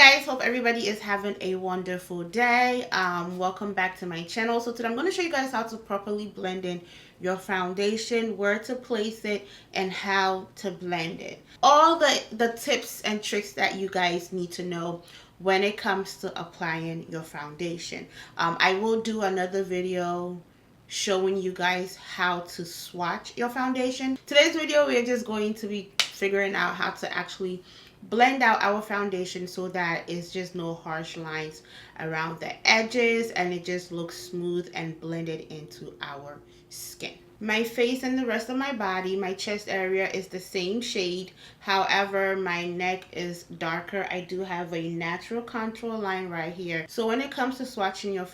guys, hope everybody is having a wonderful day. Welcome back to my channel. So today I'm going to show you guys how to properly blend in your foundation, where to place it, and how to blend it. All the tips and tricks that you guys need to know when it comes to applying your foundation. I will do another video showing you guys how to swatch your foundation. Today's video, we're just going to be figuring out how to actually blend out our foundation so that it's just no harsh lines around the edges and it just looks smooth and blended into our skin. My face and the rest of my body, my chest area is the same shade. However, my neck is darker. I do have a natural contour line right here. So when it comes to swatching your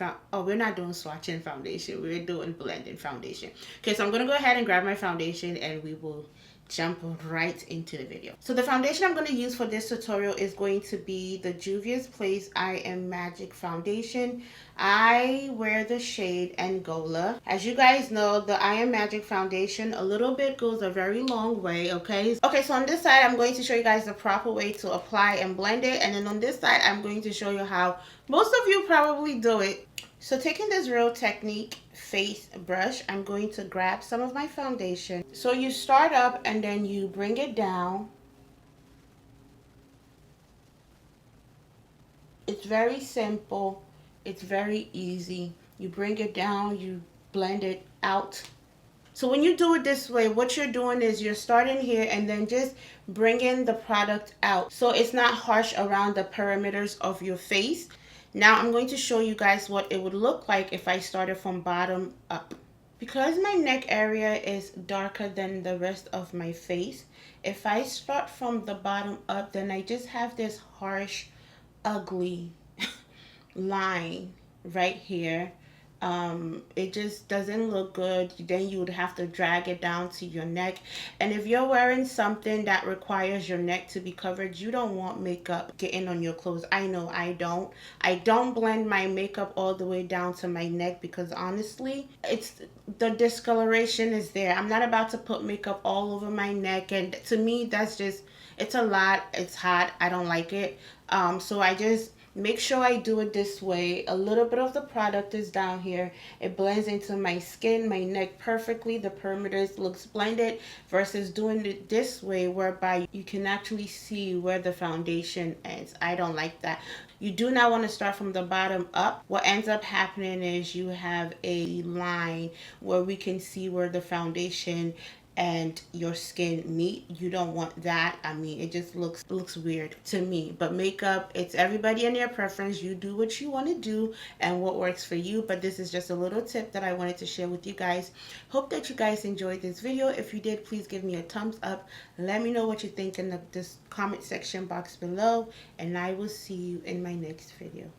we're not doing swatching foundation. We're doing blending foundation. Okay, so I'm going to go ahead and grab my foundation and we will jump right into the video. So the foundation I'm going to use for this tutorial is going to be the Juvia's Place I Am Magic foundation. I wear the shade Angola. As you guys know, the I Am Magic foundation, a little bit goes a very long way, okay? Okay, so on this side, I'm going to show you guys the proper way to apply and blend it. And then on this side, I'm going to show you how most of you probably do it. So taking this Real Technique face brush, I'm going to grab some of my foundation. So you start up and then you bring it down. It's very simple. It's very easy. You bring it down, you blend it out. So when you do it this way, what you're doing is you're starting here and then just bringing the product out. So it's not harsh around the perimeters of your face. Now I'm going to show you guys what it would look like if I started from bottom up. Because my neck area is darker than the rest of my face, if I start from the bottom up, then I just have this harsh, ugly line right here. It just doesn't look good. Then you would have to drag it down to your neck. And if you're wearing something that requires your neck to be covered, you don't want makeup getting on your clothes. I know I don't blend my makeup all the way down to my neck because honestly, it's the discoloration is there. I'm not about to put makeup all over my neck, and to me that's just, it's a lot. It's hot. I don't like it. So I just make sure I do it this way. A little bit of the product is down here. It blends into my skin, my neck perfectly. The perimeters looks blended versus doing it this way whereby you can actually see where the foundation ends. I don't like that. You do not want to start from the bottom up. What ends up happening is you have a line where we can see where the foundation and your skin meet. You don't want that. I mean, it just looks weird to me. But makeup, it's everybody and their preference. You do what you want to do and what works for you. But this is just a little tip that I wanted to share with you guys. Hope that you guys enjoyed this video. If you did, please give me a thumbs up. Let me know what you think in this comment section box below, and I will see you in my next video.